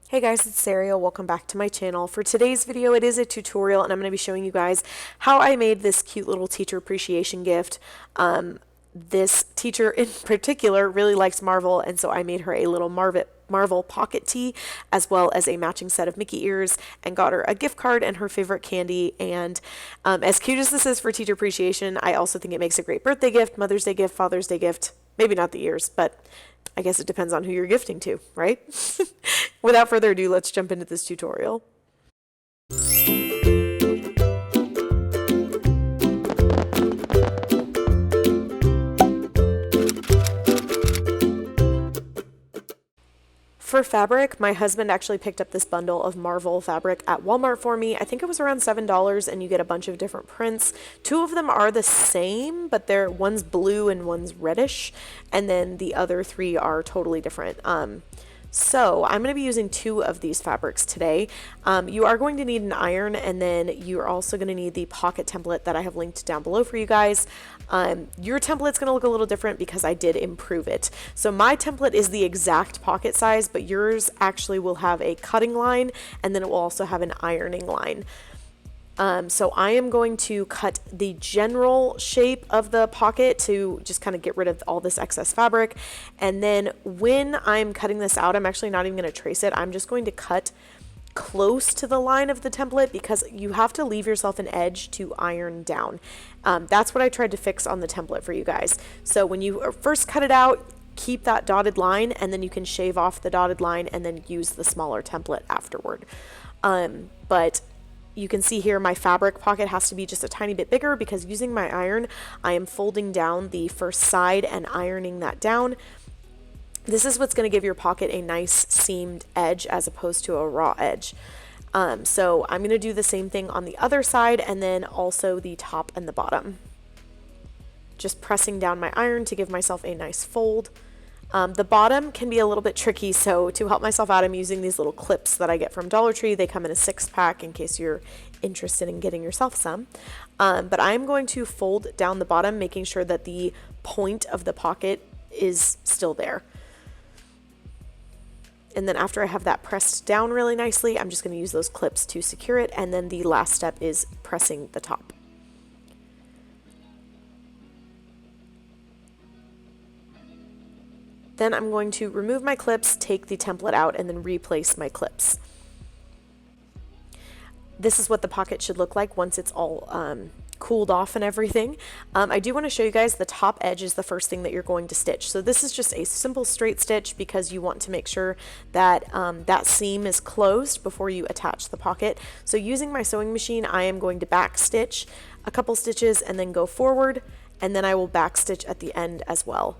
Hey guys, it's Saria. Welcome back to my channel. For today's video, it is a tutorial and I'm going to be showing you guys how I made this cute little teacher appreciation gift. This teacher in particular really likes Marvel, and so I made her a little Marvel pocket tee as well as a matching set of Mickey ears and got her a gift card and her favorite candy. And as cute as this is for teacher appreciation, I also think it makes a great birthday gift, Mother's Day gift, Father's Day gift. Maybe not the ears, but I guess it depends on who you're gifting to, right? Without further ado, let's jump into this tutorial. For fabric, my husband actually picked up this bundle of Marvel fabric at Walmart for me. I think it was around $7 and you get a bunch of different prints. Two of them are the same, but one's blue and one's reddish, and then the other three are totally different. So I'm going to be using two of these fabrics today. You are going to need an iron, and then you're also going to need the pocket template that I have linked down below for you guys. Your template's going to look a little different because I did improve it. So my template is the exact pocket size, but yours actually will have a cutting line, and then it will also have an ironing line. So I am going to cut the general shape of the pocket to just kind of get rid of all this excess fabric. And then when I'm cutting this out, I'm actually not even going to trace it. I'm just going to cut close to the line of the template because you have to leave yourself an edge to iron down. That's what I tried to fix on the template for you guys. So when you first cut it out, keep that dotted line, and then you can shave off the dotted line and then use the smaller template afterward. But you can see here my fabric pocket has to be just a tiny bit bigger because using my iron, I am folding down the first side and ironing that down. This is what's going to give your pocket a nice seamed edge as opposed to a raw edge. So I'm going to do the same thing on the other side and then also the top and the bottom. Just pressing down my iron to give myself a nice fold. The bottom can be a little bit tricky, so to help myself out, I'm using these little clips that I get from Dollar Tree. They come in a 6-pack in case you're interested in getting yourself some. But I'm going to fold down the bottom, making sure that the point of the pocket is still there. And then after I have that pressed down really nicely, I'm just going to use those clips to secure it. And then the last step is pressing the top. Then I'm going to remove my clips, take the template out, and then replace my clips. This is what the pocket should look like once it's all cooled off and everything. I do want to show you guys the top edge is the first thing that you're going to stitch. So this is just a simple straight stitch because you want to make sure that that seam is closed before you attach the pocket. So using my sewing machine, I am going to back stitch a couple stitches and then go forward, and then I will back stitch at the end as well.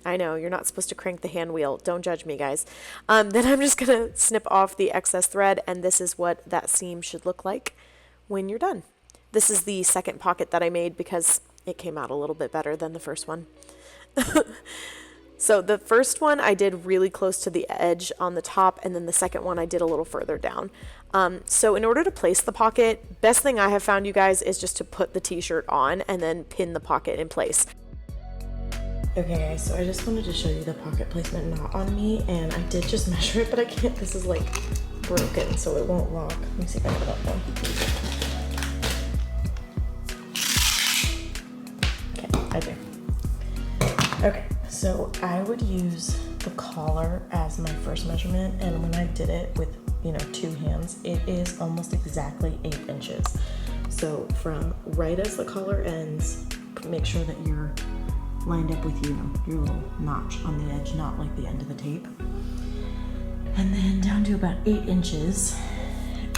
I know, you're not supposed to crank the hand wheel. Don't judge me, guys. Then I'm just going to snip off the excess thread, and this is what that seam should look like when you're done. This is the second pocket that I made because it came out a little bit better than the first one. So the first one I did really close to the edge on the top, and then the second one I did a little further down. So in order to place the pocket, best thing I have found, you guys, is just to put the t-shirt on and then pin the pocket in place. Okay guys, so I just wanted to show you the pocket placement knot on me, and I did just measure it, but I can't, this is like broken, so it won't lock. Let me see if I can get that one. Okay, I do. Okay, so I would use the collar as my first measurement, and when I did it with, two hands, it is almost exactly 8 inches. So from right as the collar ends, make sure that you're lined up with, your little notch on the edge, not like the end of the tape. And then down to about 8 inches,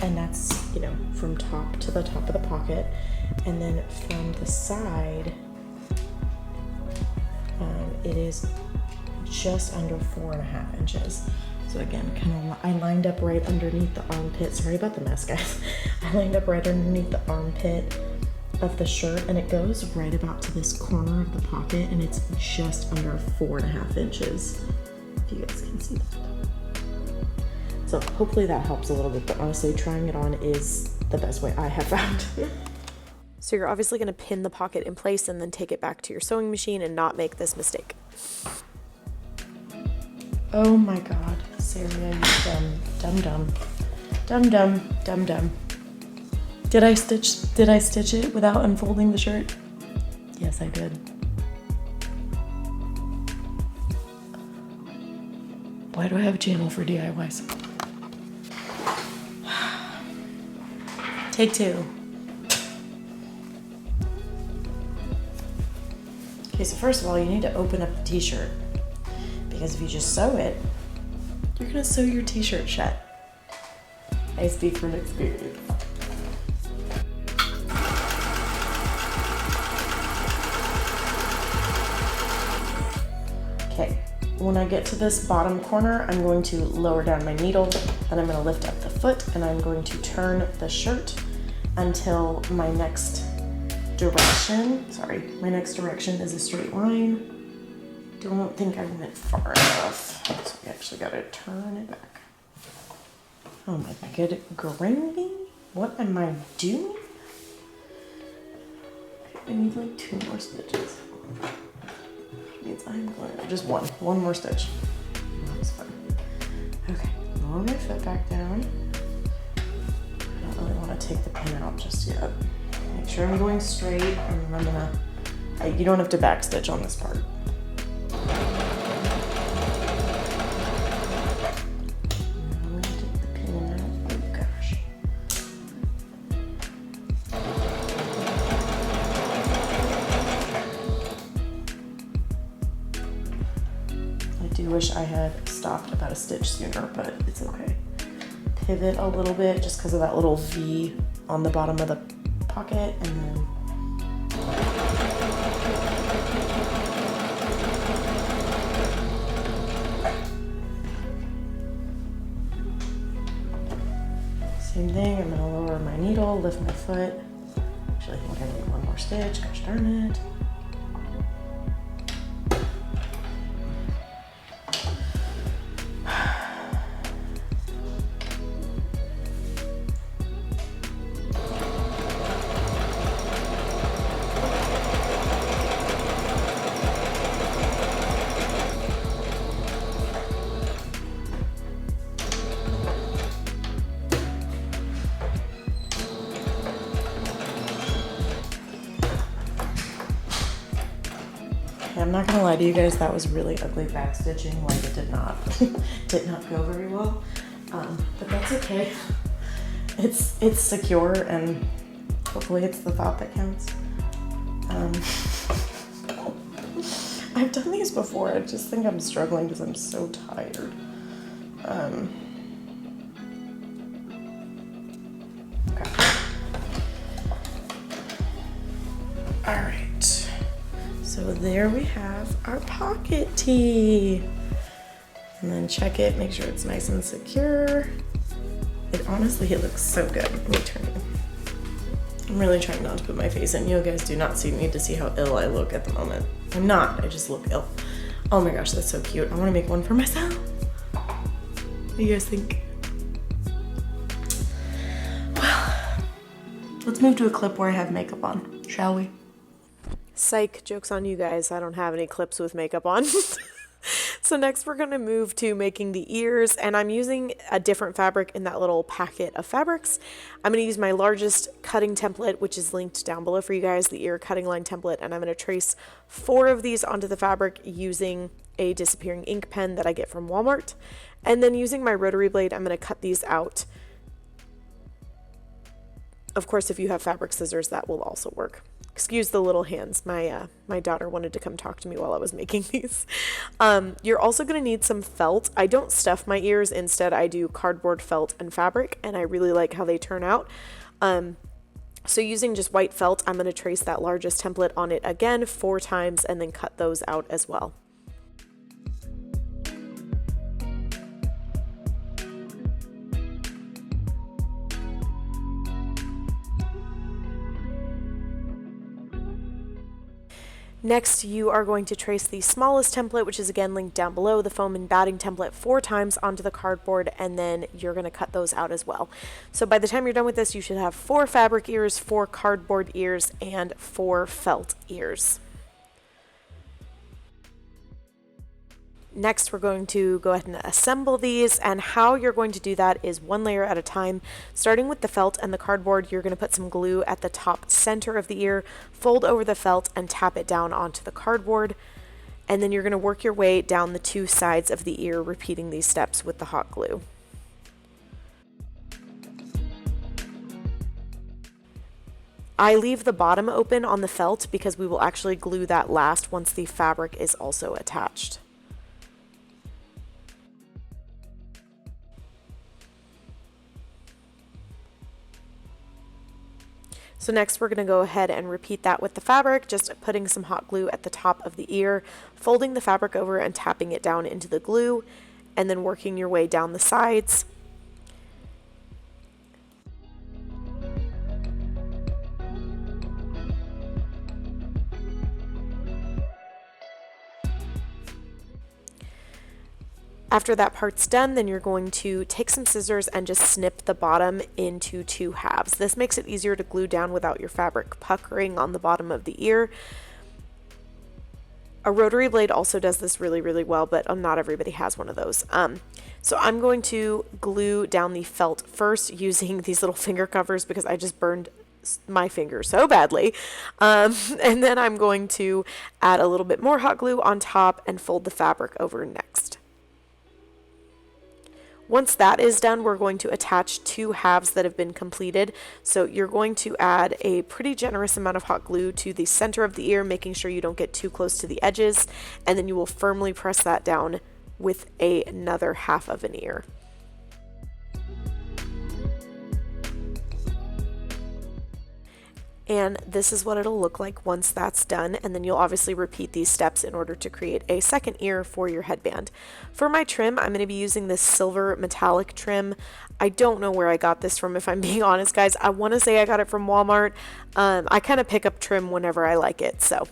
and that's, from top to the top of the pocket. And then from the side, it is just under 4.5 inches. So again, I lined up right underneath the armpit. Sorry about the mess, guys. I lined up right underneath the armpit of the shirt, and it goes right about to this corner of the pocket, and it's just under 4.5 inches, if you guys can see that. So hopefully that helps a little bit, but honestly trying it on is the best way I have found. So you're obviously going to pin the pocket in place and then take it back to your sewing machine and not make this mistake. Oh my god, Sarah, you dumb. Did I stitch it without unfolding the shirt? Yes, I did. Why do I have a channel for DIYs? Take two. Okay, so first of all, you need to open up the t-shirt. Because if you just sew it, you're gonna sew your t-shirt shut. I speak from experience. Okay, when I get to this bottom corner, I'm going to lower down my needle, then I'm going to lift up the foot, and I'm going to turn the shirt until my next direction is a straight line. Don't think I went far enough, so we actually got to turn it back. Oh my good gravy, what am I doing? I need like 2 more stitches. Means I'm going to just one more stitch. That's fine. Okay, lower my foot back down. I don't really want to take the pin out just yet. Make sure I'm going straight, and I'm gonna. You don't have to back stitch on this part. I wish I had stopped about a stitch sooner, but it's okay. Pivot a little bit just because of that little V on the bottom of the pocket, and then same thing. I'm gonna lower my needle, lift my foot. Actually, I think I need one more stitch. Gosh darn it. I'm not gonna lie to you guys, that was really ugly back stitching. Like, it did not go very well, but that's okay. It's secure, and hopefully it's the thought that counts. I've done these before. I just think I'm struggling because I'm so tired. Okay. All right. So there we have our pocket tee. And then check it, make sure it's nice and secure. It looks so good. Let me turn it. I'm really trying not to put my face in. You guys do not need to see how ill I look at the moment. I'm not, I just look ill. Oh my gosh, that's so cute. I want to make one for myself. What do you guys think? Well, let's move to a clip where I have makeup on, shall we? Psych, joke's on you guys. I don't have any clips with makeup on. So next we're going to move to making the ears, and I'm using a different fabric in that little packet of fabrics. I'm going to use my largest cutting template, which is linked down below for you guys, the ear cutting line template, and I'm going to trace 4 of these onto the fabric using a disappearing ink pen that I get from Walmart. And then using my rotary blade, I'm going to cut these out. Of course, if you have fabric scissors, that will also work. Excuse the little hands. My daughter wanted to come talk to me while I was making these. You're also going to need some felt. I don't stuff my ears. Instead, I do cardboard, felt, and fabric, and I really like how they turn out. So using just white felt, I'm going to trace that largest template on it again 4 times and then cut those out as well. Next, you are going to trace the smallest template, which is again linked down below, the foam and batting template, 4 times onto the cardboard, and then you're going to cut those out as well. So by the time you're done with this, you should have 4 fabric ears, 4 cardboard ears, and 4 felt ears. Next, we're going to go ahead and assemble these, and how you're going to do that is one layer at a time. Starting with the felt and the cardboard, you're going to put some glue at the top center of the ear, fold over the felt and tap it down onto the cardboard, and then you're going to work your way down the two sides of the ear, repeating these steps with the hot glue. I leave the bottom open on the felt because we will actually glue that last once the fabric is also attached. So next we're going to go ahead and repeat that with the fabric, just putting some hot glue at the top of the ear, folding the fabric over and tapping it down into the glue, and then working your way down the sides. After that part's done, then you're going to take some scissors and just snip the bottom into two halves. This makes it easier to glue down without your fabric puckering on the bottom of the ear. A rotary blade also does this really, really well, but not everybody has one of those. So I'm going to glue down the felt first using these little finger covers because I just burned my finger so badly. And then I'm going to add a little bit more hot glue on top and fold the fabric over next. Once that is done, we're going to attach two halves that have been completed. So you're going to add a pretty generous amount of hot glue to the center of the ear, making sure you don't get too close to the edges, and then you will firmly press that down with another half of an ear. And this is what it'll look like once that's done, and then you'll obviously repeat these steps in order to create a second ear for your headband. For my trim, I'm going to be using this silver metallic trim. I don't know where I got this from, if I'm being honest, guys. I want to say I got it from Walmart. I kind of pick up trim whenever I like it, so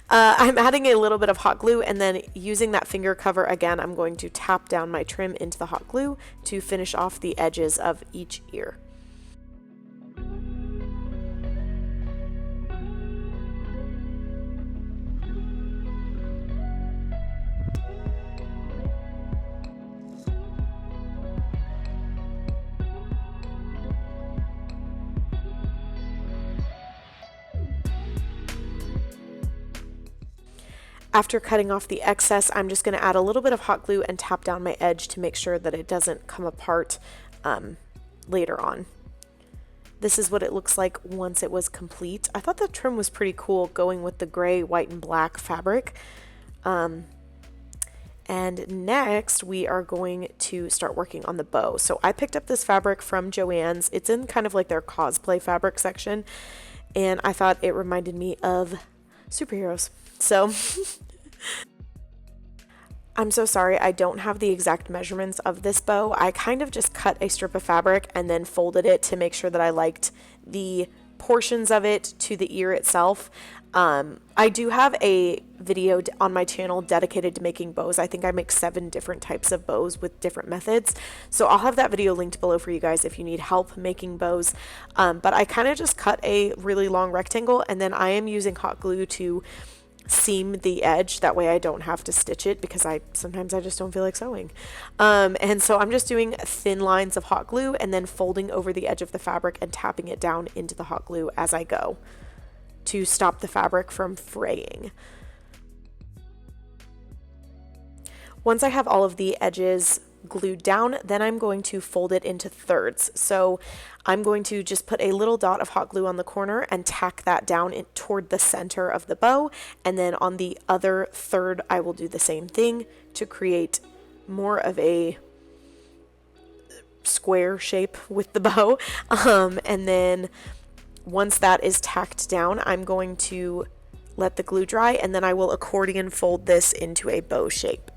I'm adding a little bit of hot glue, and then using that finger cover again, I'm going to tap down my trim into the hot glue to finish off the edges of each ear. After cutting off the excess, I'm just going to add a little bit of hot glue and tap down my edge to make sure that it doesn't come apart later on. This is what it looks like once it was complete. I thought the trim was pretty cool going with the gray, white, and black fabric. And next we are going to start working on the bow. So I picked up this fabric from Joann's. It's in kind of like their cosplay fabric section, and I thought it reminded me of superheroes. So I'm so sorry I don't have the exact measurements of this bow. I kind of just cut a strip of fabric and then folded it to make sure that I liked the portions of it to the ear itself. I do have a video on my channel dedicated to making bows. I think I make 7 different types of bows with different methods. So I'll have that video linked below for you guys if you need help making bows. But I kind of just cut a really long rectangle, and then I am using hot glue to seam the edge. That way I don't have to stitch it because sometimes I just don't feel like sewing. And so I'm just doing thin lines of hot glue and then folding over the edge of the fabric and tapping it down into the hot glue as I go to stop the fabric from fraying. Once I have all of the edges glued down, then I'm going to fold it into thirds. So I'm going to just put a little dot of hot glue on the corner and tack that down toward the center of the bow, and then on the other third I will do the same thing to create more of a square shape with the bow. And then once that is tacked down, I'm going to let the glue dry, and then I will accordion fold this into a bow shape.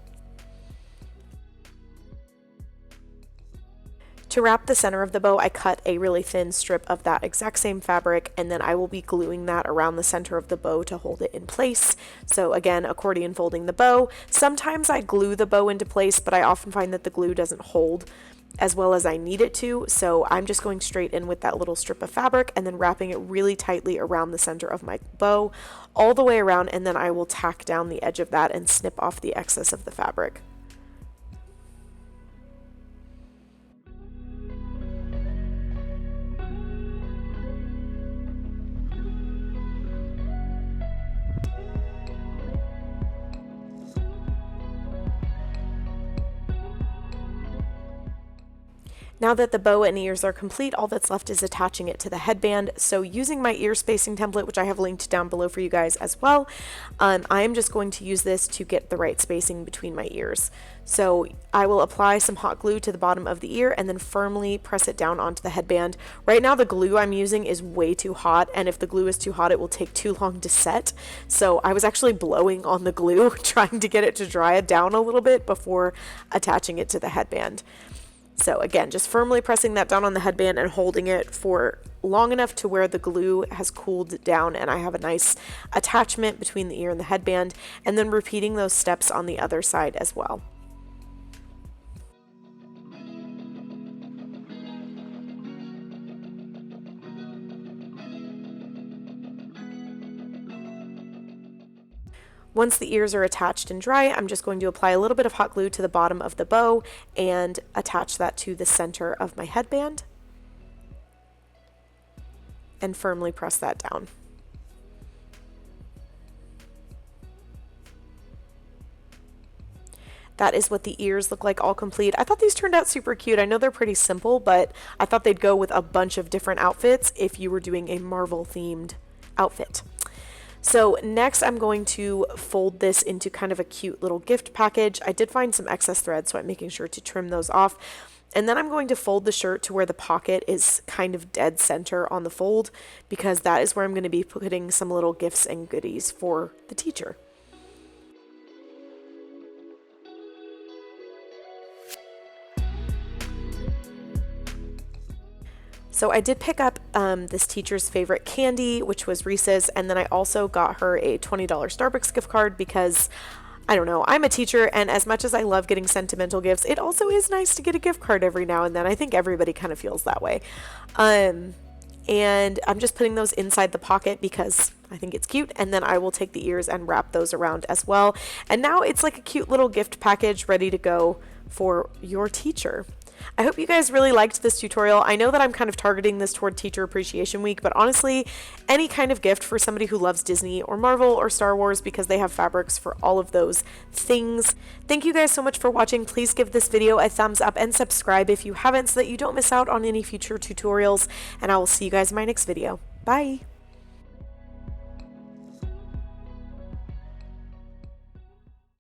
To wrap the center of the bow, I cut a really thin strip of that exact same fabric, and then I will be gluing that around the center of the bow to hold it in place. So again, accordion folding the bow. Sometimes I glue the bow into place, but I often find that the glue doesn't hold as well as I need it to, so I'm just going straight in with that little strip of fabric and then wrapping it really tightly around the center of my bow all the way around, and then I will tack down the edge of that and snip off the excess of the fabric. Now that the bow and ears are complete, all that's left is attaching it to the headband. So using my ear spacing template, which I have linked down below for you guys as well, I am just going to use this to get the right spacing between my ears. So I will apply some hot glue to the bottom of the ear and then firmly press it down onto the headband. Right now the glue I'm using is way too hot, and if the glue is too hot it will take too long to set. So I was actually blowing on the glue trying to get it to dry it down a little bit before attaching it to the headband. So again, just firmly pressing that down on the headband and holding it for long enough to where the glue has cooled down and I have a nice attachment between the ear and the headband, and then repeating those steps on the other side as well. Once the ears are attached and dry, I'm just going to apply a little bit of hot glue to the bottom of the bow and attach that to the center of my headband and firmly press that down. That is what the ears look like all complete. I thought these turned out super cute. I know they're pretty simple, but I thought they'd go with a bunch of different outfits if you were doing a Marvel themed outfit. So next I'm going to fold this into kind of a cute little gift package. I did find some excess thread, so I'm making sure to trim those off. And then I'm going to fold the shirt to where the pocket is kind of dead center on the fold, because that is where I'm going to be putting some little gifts and goodies for the teacher. So I did pick up this teacher's favorite candy, which was Reese's, and then I also got her a $20 Starbucks gift card because, I don't know, I'm a teacher, and as much as I love getting sentimental gifts, it also is nice to get a gift card every now and then. I think everybody kind of feels that way. And I'm just putting those inside the pocket because I think it's cute, and then I will take the ears and wrap those around as well. And now it's like a cute little gift package ready to go for your teacher. I hope you guys really liked this tutorial. I know that I'm kind of targeting this toward Teacher Appreciation Week, but honestly, any kind of gift for somebody who loves Disney or Marvel or Star Wars, because they have fabrics for all of those things. Thank you guys so much for watching. Please give this video a thumbs up and subscribe if you haven't, so that you don't miss out on any future tutorials, and I will see you guys in my next video. Bye!